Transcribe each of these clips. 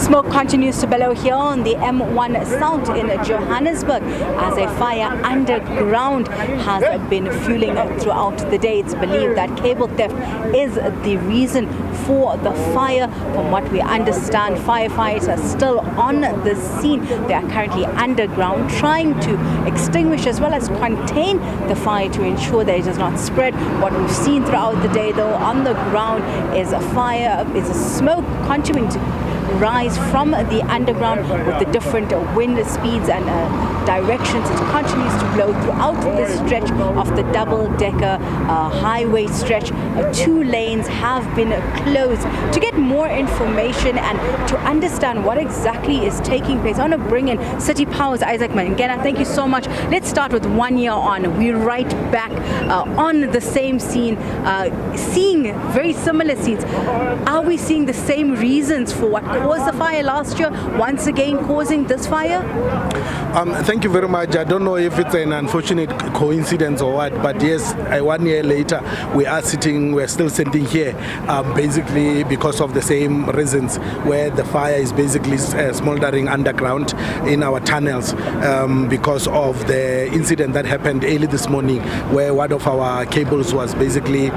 Smoke continues to bellow here on the M1 South in Johannesburg as a fire underground has been fueling throughout the day. It's believed that cable theft is the reason for the fire. From what we understand, firefighters are still on the scene. They are currently underground trying to extinguish as well as contain the fire to ensure that it does not spread. What we've seen throughout the day though on the ground is a fire, is a smoke continuing to rise from the underground with the different wind speeds and directions. It continues to blow throughout the stretch of the double-decker highway stretch. 2 lanes have been closed. To get more information and to understand what exactly is taking place, I want to bring in City Power's Isaac Mangena. Thank you so much. Let's start with 1 year on. We're right back on the same scene, seeing very similar scenes. Are we seeing the same reasons for what caused the fire last year, once again causing this fire? Thank you very much. I don't know if it's an unfortunate coincidence or what, but yes, 1 year later, we're still sitting here, basically because of the same reasons, where the fire is basically smoldering underground in our tunnels, because of the incident that happened early this morning, where one of our cables was basically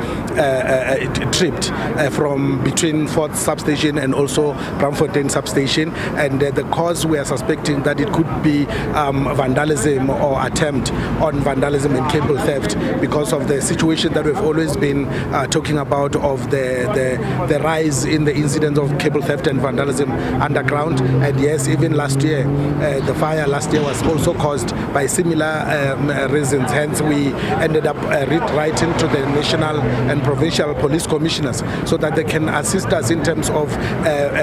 tripped from between 4th substation and also Braamfontein substation, and the cause we are suspecting that it could be vandalism or attempt on vandalism and cable theft, because of the situation that we've always been talking about of the rise in the incidence of cable theft and vandalism underground. And yes, even last year, the fire last year was also caused by similar reasons. Hence, we ended up writing to the national and provincial police commissioners so that they can assist us in terms of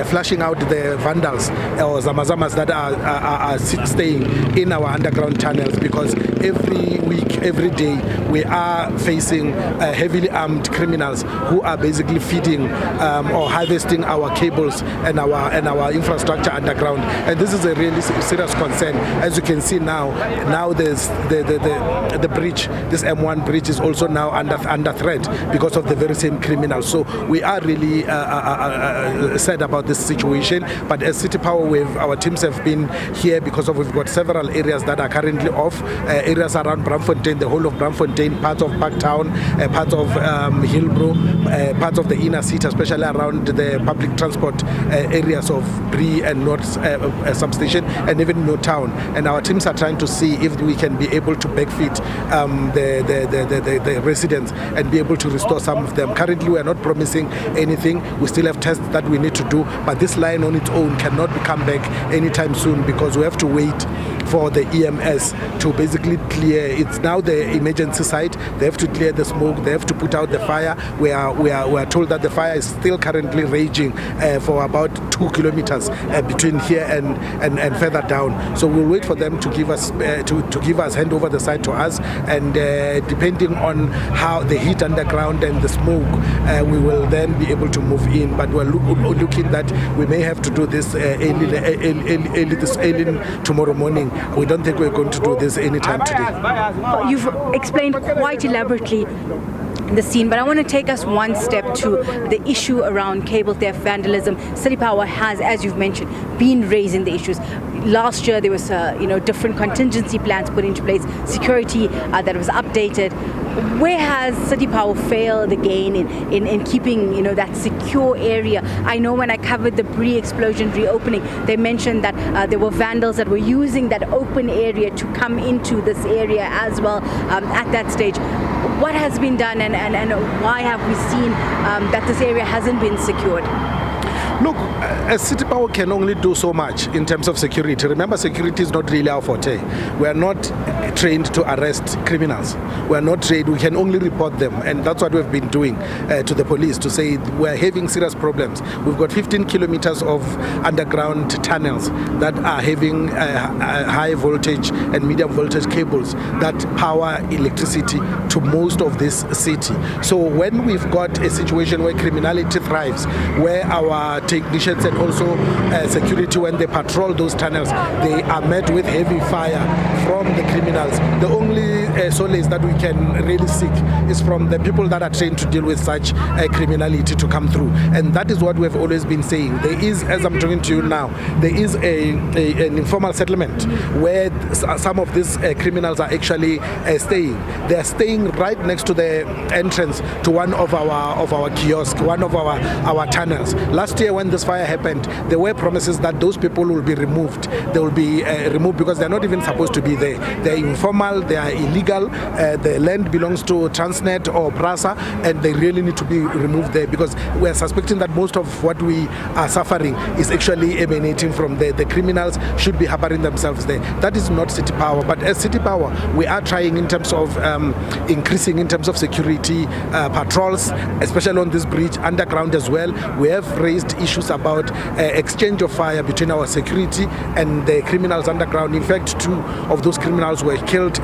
flushing out the vandals or zamazamas that are staying in our underground tunnels, because every week, every day, we are facing heavily armed criminals who are basically feeding or harvesting our cables and our infrastructure underground. And this is a really serious concern. As you can see now there's the bridge, this M1 bridge is also now under threat because of the very same criminals. So we are really sad about this situation. But as City Power, our teams have been here because we've got several areas that are currently off, areas around Braamfontein, the whole of Braamfontein, parts of Parktown, parts of Hillbrow, parts of the inner city, especially around the public transport areas of Bree and North substation, and even Newtown. And our teams are trying to see if we can be able to backfeed the residents and be able to restore some of them. Currently, we are not promising anything. We still have tests that we need to do, but this line on its own cannot come back anytime soon, because we have to wait for the EMS to basically clear. It's now the emergency site. They have to clear the smoke. They have to put out the fire. We are told that the fire is still currently raging for about 2 kilometers between here and further down. So we'll wait for them to give us hand over the site to us, and depending on how the heat underground and the smoke, we will then be able to move in. But we're looking that we may have to do this early tomorrow morning. We don't think we're going to do this anytime today. You've explained quite elaborately the scene, but I want to take us one step to the issue around cable theft, vandalism. City Power has, as you've mentioned, been raising the issues. Last year there was different contingency plans put into place, security that was updated. Where has City Power failed again in keeping that secure area? I know when I covered the Bree explosion reopening, they mentioned that there were vandals that were using that open area to come into this area as well at that stage. What has been done, and why have we seen that this area hasn't been secured? Look, City Power can only do so much in terms of security. Remember, security is not really our forte. We are not trained to arrest criminals. We are not trained. We can only report them, and that's what we've been doing to the police, to say we're having serious problems. We've got 15 kilometers of underground tunnels that are having high voltage and medium voltage cables that power electricity to most of this city. So when we've got a situation where criminality thrives, where our technicians and also security when they patrol those tunnels. They are met with heavy fire from the criminals. The only solace that we can really seek is from the people that are trained to deal with such criminality to come through. And that is what we have always been saying. There is, as I'm talking to you now, there is an informal settlement where some of these criminals are actually staying. They are staying right next to the entrance to one of our kiosks, one of our tunnels. Last year when this fire happened, there were promises that those people will be removed. They will be removed because they're not even supposed to be there. They're informal, they are illegal, the land belongs to Transnet or Prasa, and they really need to be removed there because we're suspecting that most of what we are suffering is actually emanating from there. The criminals should be harboring themselves there. That is not City Power, but as City Power, we are trying in terms of increasing in terms of security patrols, especially on this bridge, underground as well. We have raised issues about exchange of fire between our security and the criminals underground. In fact, 2 of those criminals were killed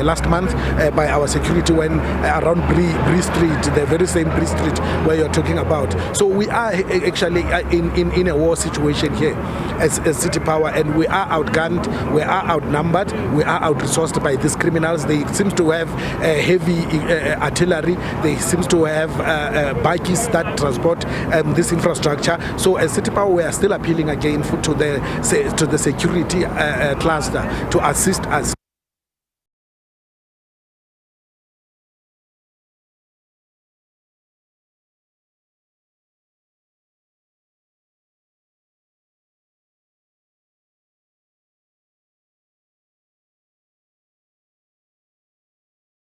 last month by our security when around Bree Street, the very same Bree Street where you're talking about. So we are actually in a war situation here as City Power, and we are outgunned, we are outnumbered, we are out-resourced by these criminals. They seem to have heavy artillery, they seem to have bikies that transport this infrastructure. So as City Power, we are still appealing again to the security cluster to assist us.